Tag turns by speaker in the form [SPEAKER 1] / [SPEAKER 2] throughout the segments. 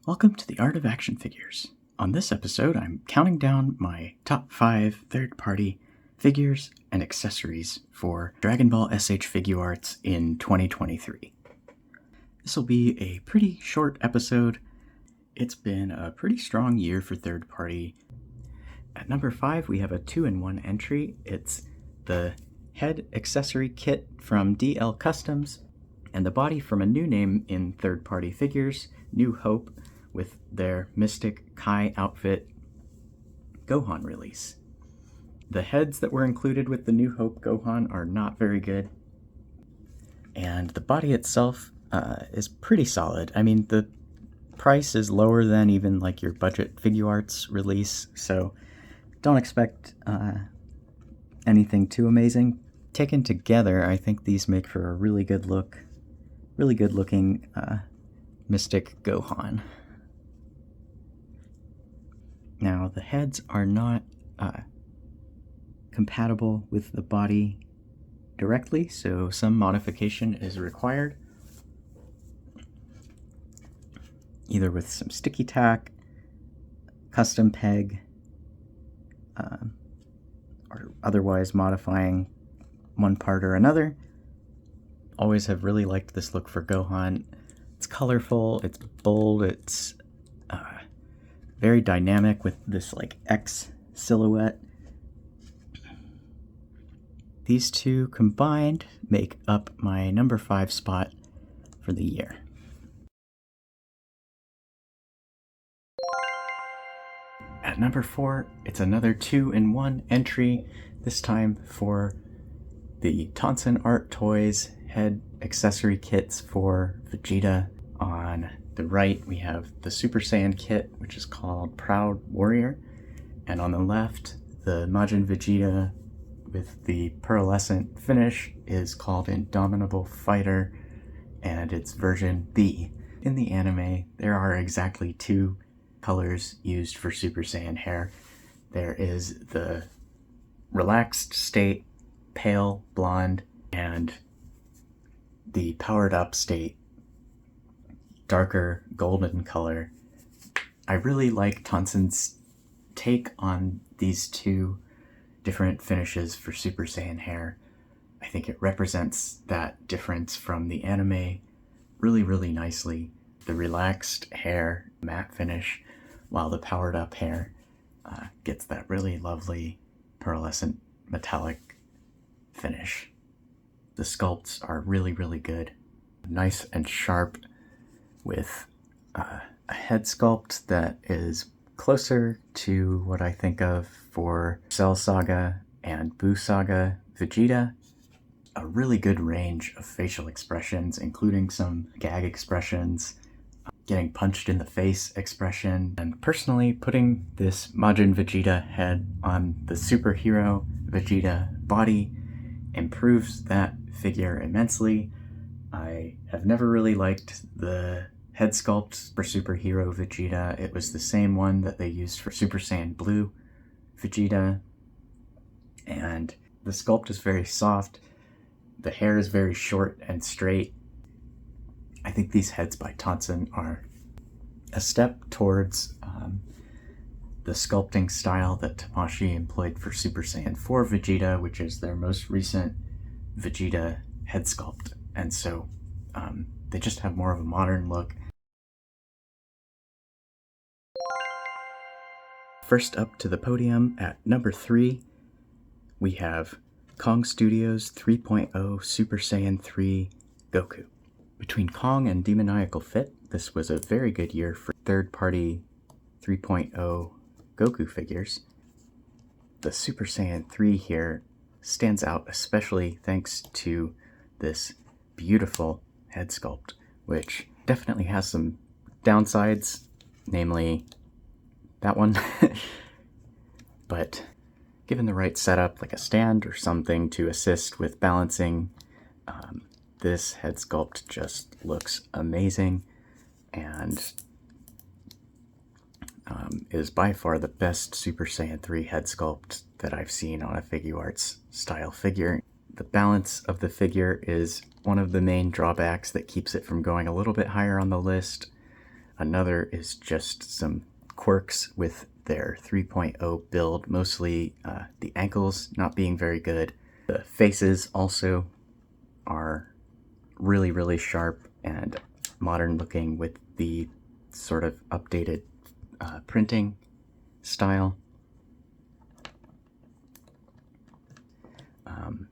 [SPEAKER 1] Welcome to the Art of Action Figures. On this episode, I'm counting down my top 5 third-party figures and accessories for Dragon Ball SH Figuarts in 2023. This will be a pretty short episode. It's been a pretty strong year for third-party. At number 5, we have a 2-in-1 entry. It's the head accessory kit from DL Customs and the body from a new name in third-party figures, New Hope, with their Mystic Kai outfit Gohan release. The heads that were included with the New Hope Gohan are not very good, and the body itself is pretty solid. I mean, the price is lower than even like your budget Figuarts release, so don't expect anything too amazing. Taken together, I think these make for a really good looking Mystic Gohan. Now, the heads are not compatible with the body directly, so some modification is required, either with some sticky tack, custom peg, or otherwise modifying one part or another. Always have really liked this look for Gohan. It's colorful, it's bold, it's very dynamic with this like X silhouette. These two combined make up my number 5 spot for the year. At number 4, it's another 2-in-1 entry, this time for the Tonson Art Toys head accessory kits for Vegeta. On the right, we have the Super Saiyan kit, which is called Proud Warrior, and on the left, the Majin Vegeta with the pearlescent finish is called Indomitable Fighter, and it's version B. In the anime, there are exactly 2 colors used for Super Saiyan hair. There is the relaxed state, pale blonde, and the powered up state, darker golden color. I really like Tonson's take on these 2 different finishes for Super Saiyan hair. I think it represents that difference from the anime really nicely. The relaxed hair, matte finish, while the powered up hair gets that really lovely pearlescent metallic finish. The sculpts are really good. Nice and sharp, with a head sculpt that is closer to what I think of for Cell Saga and Buu Saga Vegeta. A really good range of facial expressions, including some gag expressions, getting punched in the face expression, and personally putting this Majin Vegeta head on the superhero Vegeta body improves that figure immensely. I have never really liked the head sculpt for superhero Vegeta. It was the same one that they used for Super Saiyan Blue Vegeta, and the sculpt is very soft. The hair is very short and straight. I think these heads by Tonson are a step towards the sculpting style that Tamashii employed for Super Saiyan 4 Vegeta, which is their most recent Vegeta head sculpt. And so they just have more of a modern look. First up to the podium at number 3, we have Kong Studios 3.0 Super Saiyan 3 Goku. Between Kong and Demoniacal Fit, this was a very good year for third-party 3.0 Goku figures. The Super Saiyan 3 here stands out especially thanks to this beautiful head sculpt, which definitely has some downsides, namely that one. But given the right setup, like a stand or something to assist with balancing, this head sculpt just looks amazing and is by far the best Super Saiyan 3 head sculpt that I've seen on a Figuarts style figure. The balance of the figure is one of the main drawbacks that keeps it from going a little bit higher on the list. Another is just some quirks with their 3.0 build, mostly the ankles not being very good. The faces also are really, really sharp and modern looking with the sort of updated printing style.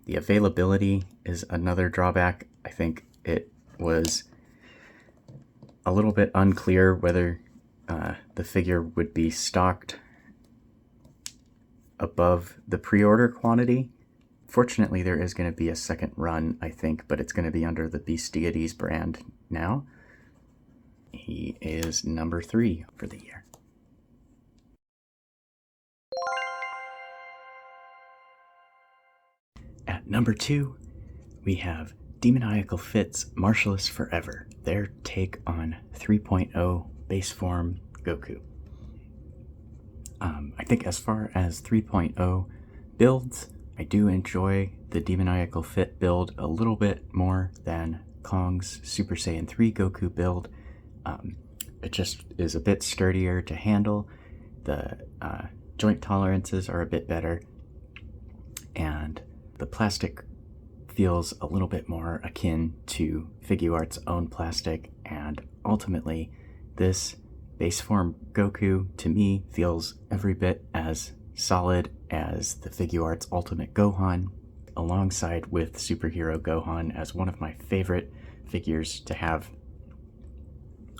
[SPEAKER 1] The availability is another drawback. I think it was a little bit unclear whether the figure would be stocked above the pre-order quantity. Fortunately, there is going to be a second run, I think, but it's going to be under the Beast Deities brand now. He is number 3 for the year. At number 2, we have Demoniacal Fit's Martialist Forever, their take on 3.0 base form Goku. I think as far as 3.0 builds, I do enjoy the Demoniacal Fit build a little bit more than Kong's Super Saiyan 3 Goku build. It just is a bit sturdier to handle. The joint tolerances are a bit better, and the plastic feels a little bit more akin to Figuarts' own plastic, and ultimately this base form Goku to me feels every bit as solid as the Figuarts Ultimate Gohan, alongside with Superhero Gohan as one of my favorite figures to have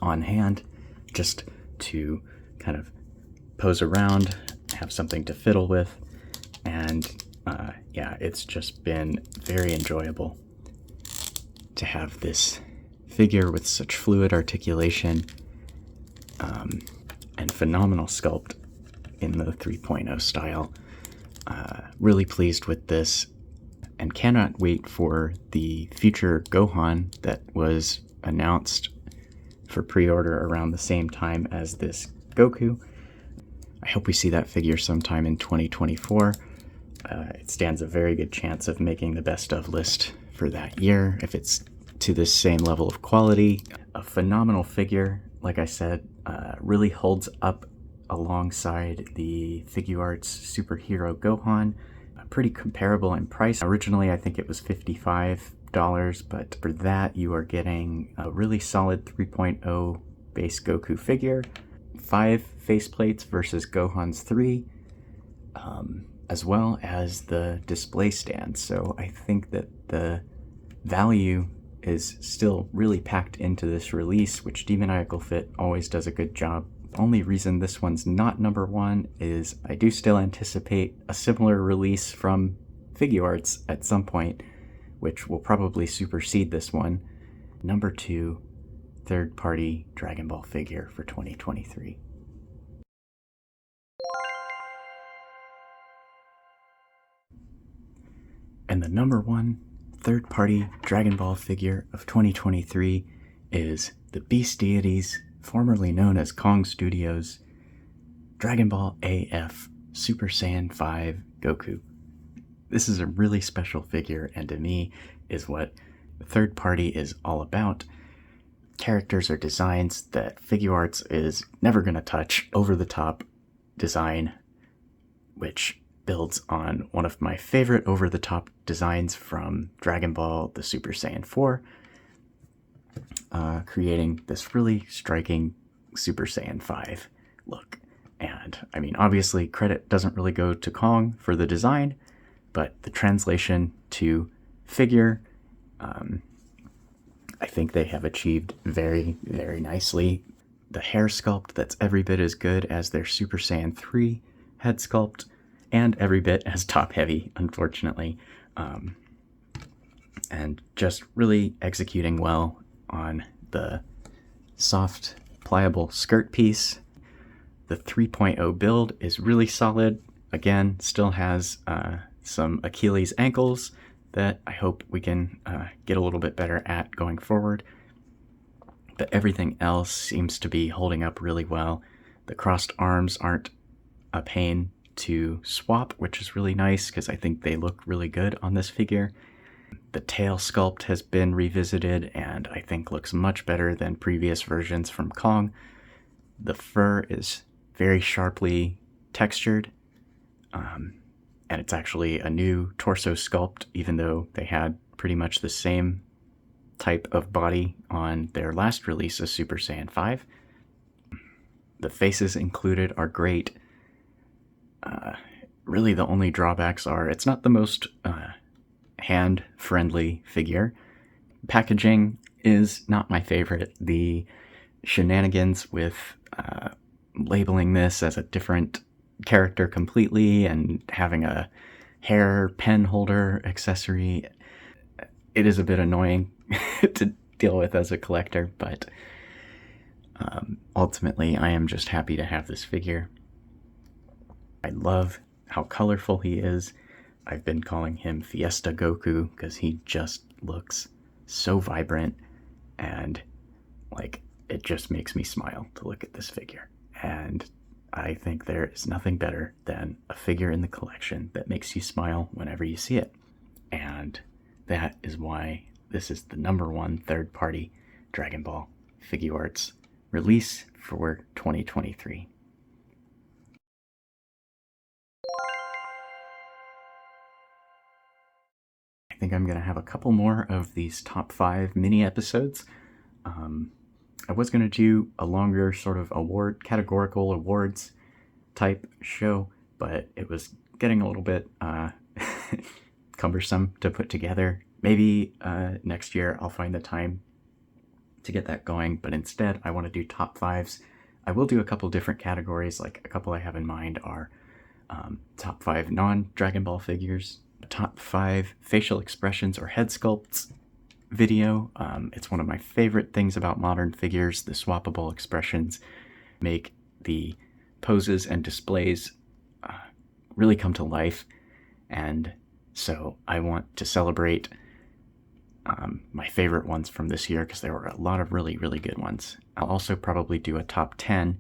[SPEAKER 1] on hand, just to kind of pose around, have something to fiddle with, and yeah, it's just been very enjoyable to have this figure with such fluid articulation and phenomenal sculpt in the 3.0 style. Really pleased with this and cannot wait for the future Gohan that was announced for pre-order around the same time as this Goku. I hope we see that figure sometime in 2024. It stands a very good chance of making the best of list for that year if it's to this same level of quality. A phenomenal figure, like I said, really holds up alongside the Figuarts Superhero Gohan. Pretty comparable in price. Originally, I think it was $55, but for that you are getting a really solid 3.0 base Goku figure, 5 faceplates versus Gohan's 3, as well as the display stand. So I think that the value is still really packed into this release, which Demoniacal Fit always does a good job. Only reason this one's not number 1 is I do still anticipate a similar release from Figuarts at some point, which will probably supersede this one. Number 2, third-party Dragon Ball figure for 2023. And the number 1 third-party Dragon Ball figure of 2023 is the Beast Deities, formerly known as Kong Studios, Dragon Ball AF Super Saiyan 5 Goku. This is a really special figure, and to me is what third party is all about. Characters or designs that Figuarts is never going to touch, over-the-top design, which builds on one of my favorite over-the-top designs from Dragon Ball the Super Saiyan 4, creating this really striking Super Saiyan 5 look. And I mean, obviously credit doesn't really go to Kong for the design, but the translation to figure, I think they have achieved very, very nicely. The hair sculpt that's every bit as good as their Super Saiyan 3 head sculpt, and every bit as top-heavy, unfortunately. And just really executing well on the soft, pliable skirt piece. The 3.0 build is really solid. Again, still has some Achilles ankles that I hope we can get a little bit better at going forward. But everything else seems to be holding up really well. The crossed arms aren't a pain to swap, which is really nice because I think they look really good on this figure. The tail sculpt has been revisited and I think looks much better than previous versions from Kong. The fur is very sharply textured, and it's actually a new torso sculpt, even though they had pretty much the same type of body on their last release of Super Saiyan 5. The faces included are great. Really, the only drawbacks are it's not the most hand-friendly figure. Packaging is not my favorite. The shenanigans with labeling this as a different character completely and having a hair pen holder accessory, it is a bit annoying to deal with as a collector, but ultimately I am just happy to have this figure. I love how colorful he is. I've been calling him Fiesta Goku because he just looks so vibrant, and like it just makes me smile to look at this figure. And I think there is nothing better than a figure in the collection that makes you smile whenever you see it. And that is why this is the #1 third-party Dragon Ball Figuarts release for 2023. I think I'm going to have a couple more of these top 5 mini episodes. I was going to do a longer sort of categorical awards type show, but it was getting a little bit cumbersome to put together. Maybe next year I'll find the time to get that going, but instead I want to do top 5s. I will do a couple different categories. Like a couple I have in mind are top 5 non-Dragon Ball figures, top 5 facial expressions or head sculpts video. It's one of my favorite things about modern figures. The swappable expressions make the poses and displays really come to life, and so I want to celebrate my favorite ones from this year because there were a lot of really, really good ones. I'll also probably do a top 10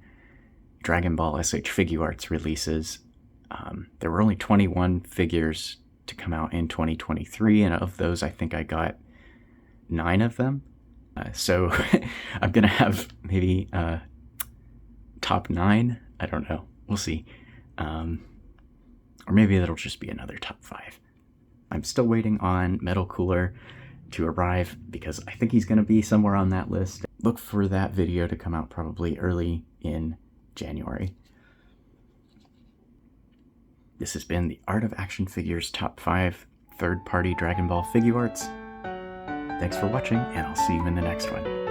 [SPEAKER 1] Dragon Ball SH Figuarts releases. There were only 21 figures to come out in 2023, and of those I think I got 9 of them. So I'm gonna have maybe top 9. I don't know. We'll see. Or maybe that'll just be another top 5. I'm still waiting on Metal Cooler to arrive because I think he's going to be somewhere on that list. Look for that video to come out probably early in January. This has been the Art of Action Figures Top 5 Third-Party Dragon Ball Figuarts. Thanks for watching, and I'll see you in the next one.